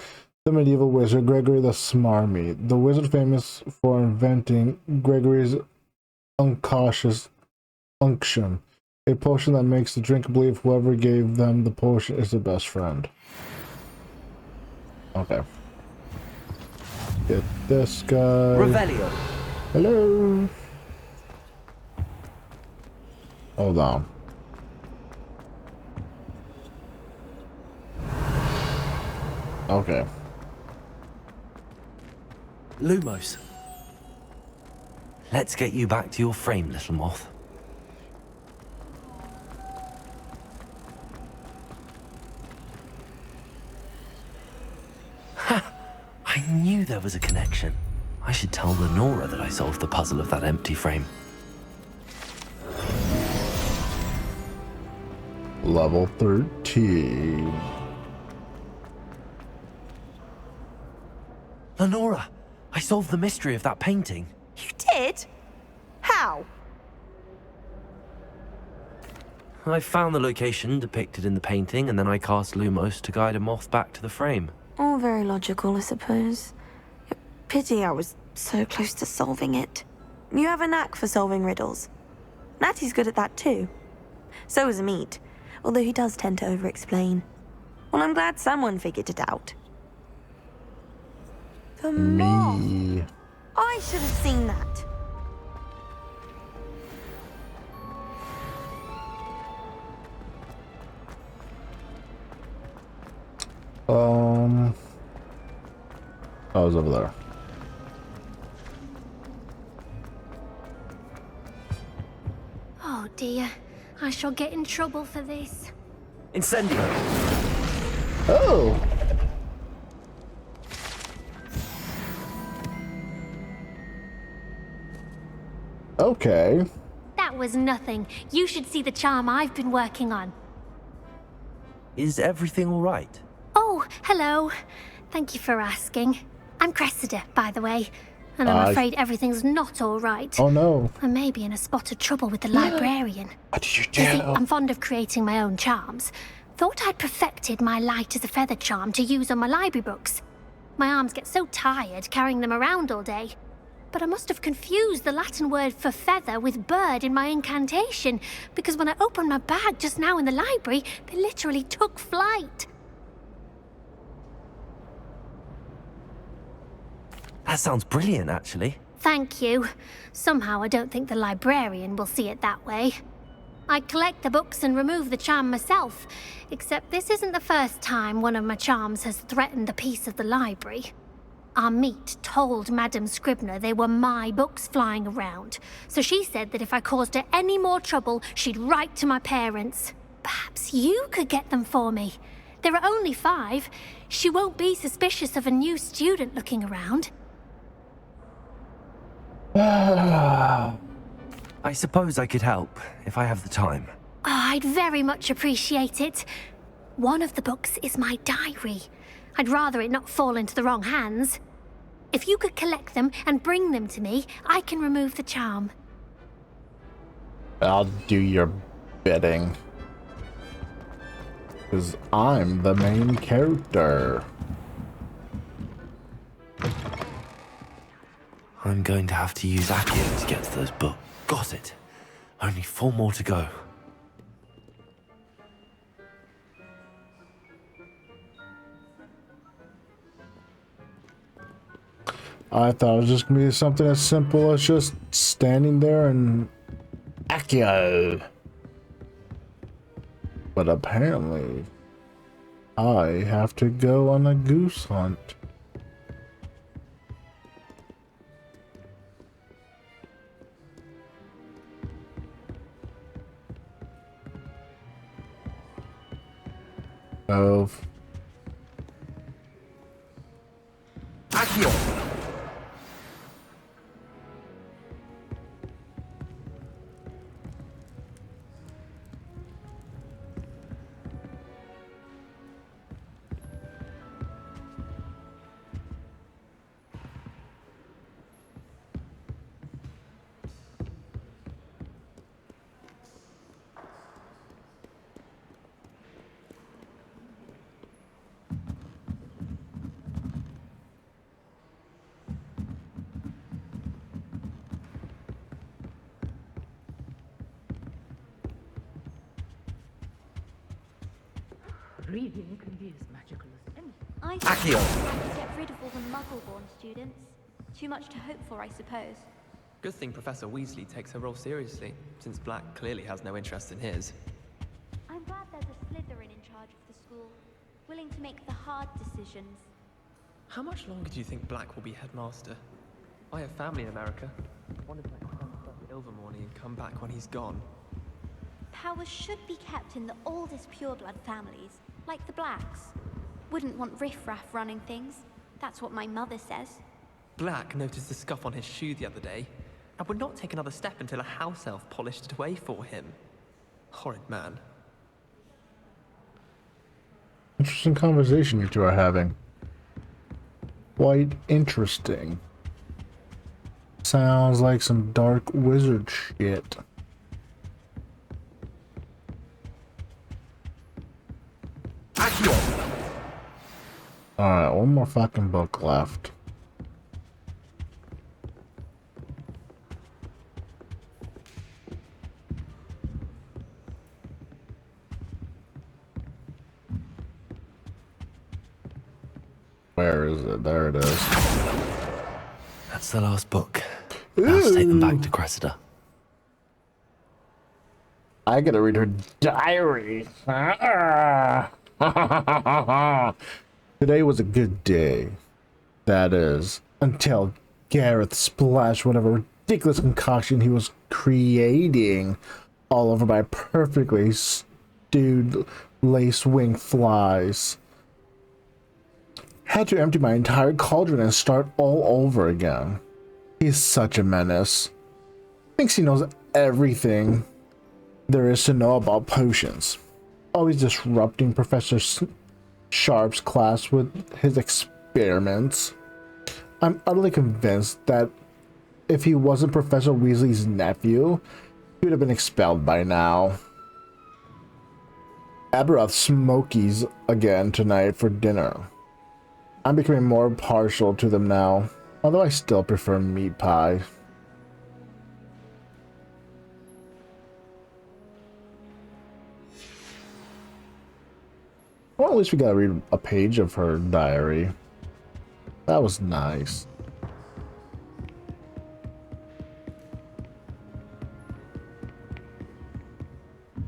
the medieval wizard Gregory the Smarmy, the wizard famous for inventing Gregory's unconscious unction, a potion that makes the drinker believe whoever gave them the potion is their best friend. Okay. Get this guy. Revelio. Hello. Hold on. Okay. Lumos. Let's get you back to your frame, little moth. Ha! I knew there was a connection. I should tell Lenora that I solved the puzzle of that empty frame. Level 13. Lenora, I solved the mystery of that painting. You did? How? I found the location depicted in the painting, and then I cast Lumos to guide a moth back to the frame. All very logical, I suppose. Pity I was so close to solving it. You have a knack for solving riddles. Natty's good at that too. So is Amit, although he does tend to over-explain. Well, I'm glad someone figured it out. The moth! I should have seen that. I was over there. Oh dear, I shall get in trouble for this. Incendio. Oh. Okay. That was nothing. You should see the charm I've been working on. Is everything all right? Oh, hello. Thank you for asking. I'm Cressida, by the way. And I'm afraid everything's not all right. Oh no. I may be in a spot of trouble with the librarian. What did you You see, do? I'm fond of creating my own charms. Thought I'd perfected my light as a feather charm to use on my library books. My arms get so tired carrying them around all day. But I must have confused the Latin word for feather with bird in my incantation, because when I opened my bag just now in the library, they literally took flight. That sounds brilliant, actually. Thank you. Somehow I don't think the librarian will see it that way. I collect the books and remove the charm myself, except this isn't the first time one of my charms has threatened the peace of the library. Our meet told Madame Scribner they were my books flying around, so she said that if I caused her any more trouble, she'd write to my parents. Perhaps you could get them for me. There are only 5. She won't be suspicious of a new student looking around. I suppose I could help, if I have the time. Oh, I'd very much appreciate it. One of the books is my diary. I'd rather it not fall into the wrong hands. If you could collect them and bring them to me, I can remove the charm. I'll do your bidding. Because I'm the main character. I'm going to have to use Accio to get to those books. Got it. Only 4 more to go. I thought it was just gonna be something as simple as just standing there and Accio. But apparently, I have to go on a goose hunt. Of Accio! Reading can be as magical as anything. I Accio! think get rid of all the Muggle-born students. Too much to hope for, I suppose. Good thing Professor Weasley takes her role seriously, since Black clearly has no interest in his. I'm glad there's a Slytherin in charge of the school, willing to make the hard decisions. How much longer do you think Black will be headmaster? I have family in America. What if I come to Ilvermorny and come back when he's gone? Powers should be kept in the oldest pureblood families, like the Blacks. Wouldn't want riffraff running things. That's what my mother says. Black noticed the scuff on his shoe the other day, and would not take another step until a house elf polished it away for him. Horrid man. interesting conversation you two are having. Quite interesting. Sounds like some dark wizard shit. Alright, one more fucking book left. Where is it? There it is. That's the last book. Let's take them back to Cressida. I gotta read her diary. Today was a good day. That is, until Gareth splashed whatever ridiculous concoction he was creating all over my perfectly stewed lace wing flies. had to empty my entire cauldron and start all over again. He's such a menace. Thinks he knows everything there is to know about potions. Always disrupting Professor Sharp's class with his experiments. I'm utterly convinced that if he wasn't Professor Weasley's nephew, he would have been expelled by now. Aberoth smokies again tonight for dinner. I'm becoming more partial to them now, although I still prefer meat pie. Well, at least we got to read a page of her diary. That was nice.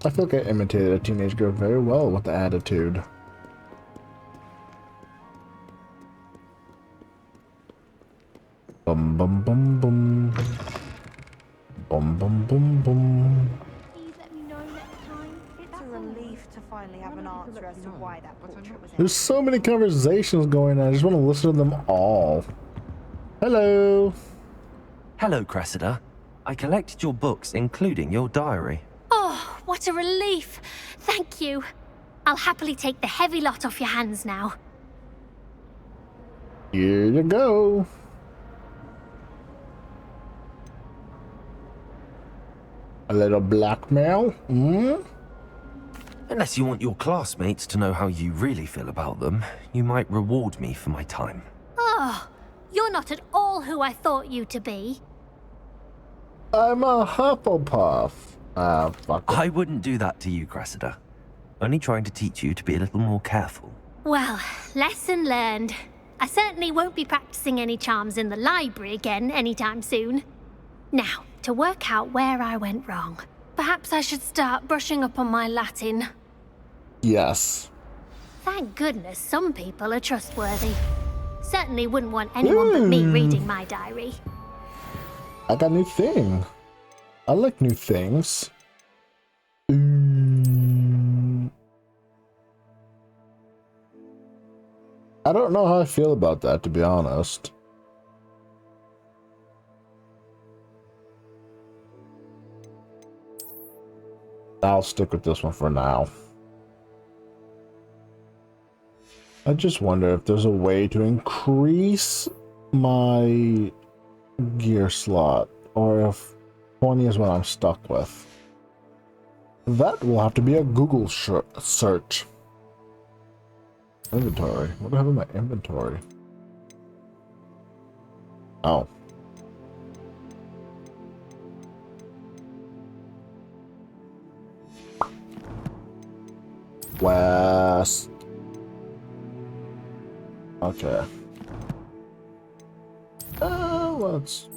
I feel like I imitated a teenage girl very well with the attitude. Bum bum bum bum. Bum bum bum bum. It's a relief to finally have an answer as to why that portrait was. There's so many conversations going on. I just want to listen to them all. Hello. Hello, Cressida. I collected your books, including your diary. Oh, what a relief. Thank you. I'll happily take the heavy lot off your hands now. Here you go. A little blackmail? Unless you want your classmates to know how you really feel about them, you might reward me for my time. Oh, you're not at all who I thought you to be. I'm a Hufflepuff. Ah, fuck it. I wouldn't do that to you, Cressida. Only trying to teach you to be a little more careful. Well, lesson learned. I certainly won't be practicing any charms in the library again anytime soon. Now, to work out where I went wrong. Perhaps I should start brushing up on my Latin. Yes. Thank goodness some people are trustworthy. Certainly wouldn't want anyone but me reading my diary. I got a new thing. I like new things. I don't know how I feel about that, to be honest. I'll stick with this one for now. I just wonder if there's a way to increase my gear slot, or if 20 is what I'm stuck with. That will have to be a Google search. Inventory. What do I have in my inventory? Oh. West. Okay. Let's.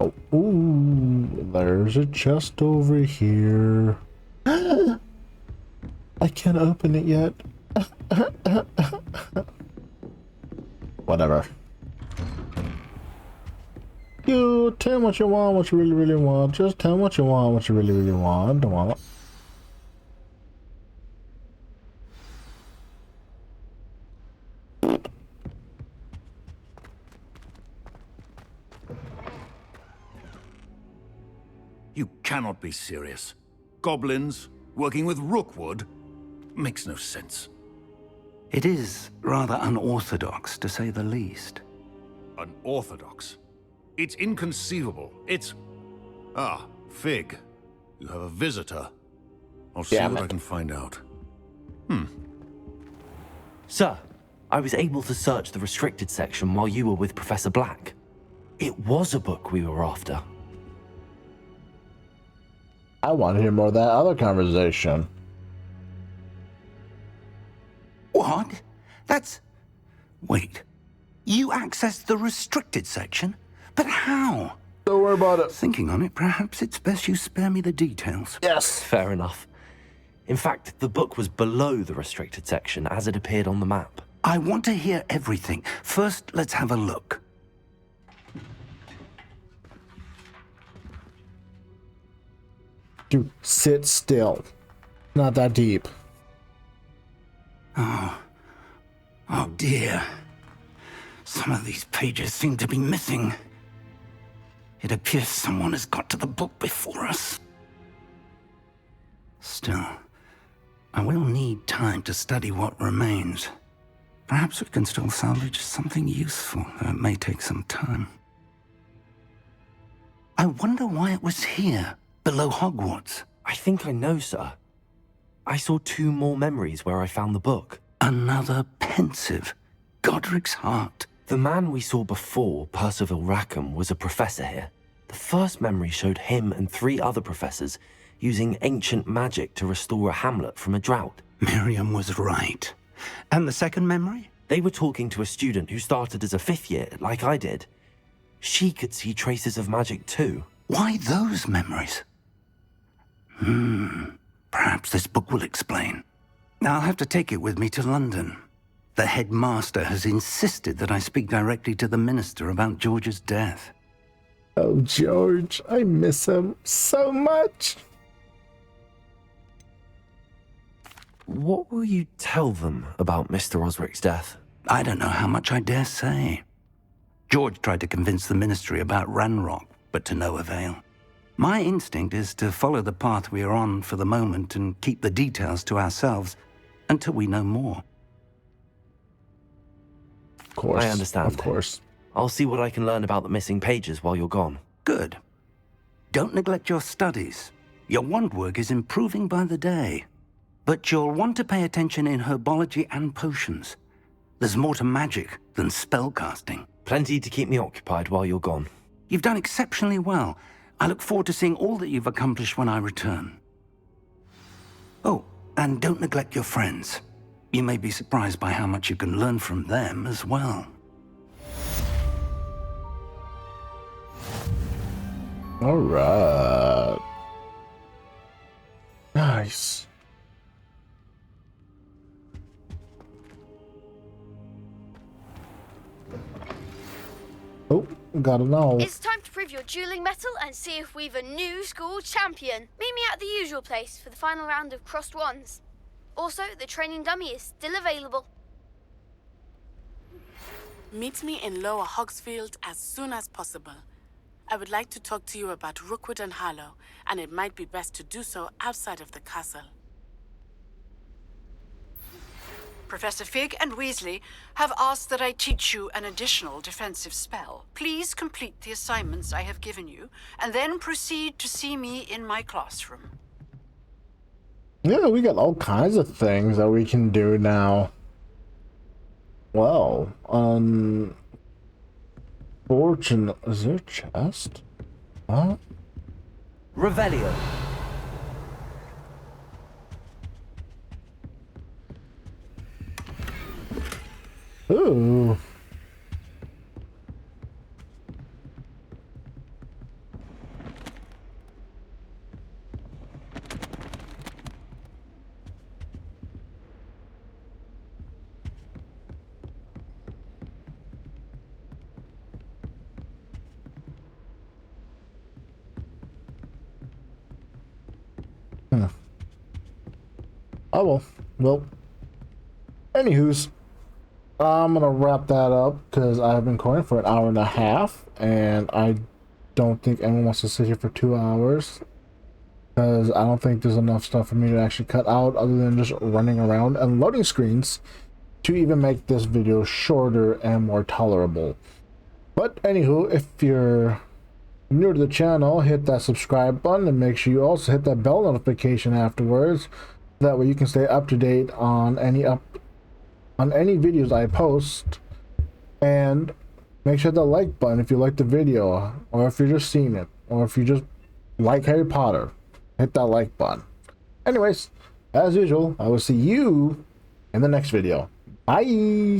Oh, ooh, there's a chest over here. I can't open it yet. Whatever. You tell me what you want, what you really, really want. Just tell me what you want, what you really, really want. Don't want it. You cannot be serious. Goblins working with Rookwood makes no sense. It is rather unorthodox, to say the least. Unorthodox? It's inconceivable. It's... Ah, Fig. You have a visitor. I'll see what I can find out. Sir, I was able to search the restricted section while you were with Professor Black. It was a book we were after. I want to hear more of that other conversation. What? That's... Wait. You accessed the restricted section? But how? Don't worry about it. Thinking on it, perhaps it's best you spare me the details. Yes. Fair enough. In fact, the book was below the restricted section as it appeared on the map. I want to hear everything. First, let's have a look. Dude, sit still. Not that deep. Oh dear. Some of these pages seem to be missing. It appears someone has got to the book before us. Still, I will need time to study what remains. Perhaps we can still salvage something useful, though it may take some time. I wonder why it was here, below Hogwarts. I think I know, sir. I saw 2 more memories where I found the book. Another pensive. Godric's heart. The man we saw before, Percival Rackham, was a professor here. The first memory showed him and 3 other professors using ancient magic to restore a hamlet from a drought. Miriam was right. And the second memory? They were talking to a student who started as a 5th year, like I did. She could see traces of magic too. Why those memories? Perhaps this book will explain. I'll have to take it with me to London. The headmaster has insisted that I speak directly to the minister about George's death. Oh, George, I miss him so much. What will you tell them about Mr. Osric's death? I don't know how much I dare say. George tried to convince the ministry about Ranrock, but to no avail. My instinct is to follow the path we are on for the moment and keep the details to ourselves until we know more. Of course. I understand. Of course. I'll see what I can learn about the missing pages while you're gone. Good. Don't neglect your studies. Your wand work is improving by the day. But you'll want to pay attention in herbology and potions. There's more to magic than spellcasting. Plenty to keep me occupied while you're gone. You've done exceptionally well. I look forward to seeing all that you've accomplished when I return. Oh, and don't neglect your friends. You may be surprised by how much you can learn from them as well. All right. Nice. Oh, gotta know. It's time to prove your dueling mettle and see if we've a new school champion. Meet me at the usual place for the final round of crossed wands. Also, the training dummy is still available. Meet me in Lower Hogsfield as soon as possible. I would like to talk to you about Rookwood and Harlow, and it might be best to do so outside of the castle. Professor Fig and Weasley have asked that I teach you an additional defensive spell. Please complete the assignments I have given you, and then proceed to see me in my classroom. Yeah, we got all kinds of things that we can do now. Well, unfortunate. Is there a chest? What? Revelio. Ooh. Oh well. Anywho's, I'm gonna wrap that up because I've been recording for an hour and a half, and I don't think anyone wants to sit here for 2 hours because I don't think there's enough stuff for me to actually cut out other than just running around and loading screens to even make this video shorter and more tolerable. But anywho, if you're new to the channel, hit that subscribe button and make sure you also hit that bell notification afterwards. That way you can stay up to date on any videos I post, and make sure the like button if you like the video, or if you're just seeing it, or if you just like Harry Potter, hit that like button. Anyways, as usual, I will see you in the next video. Bye.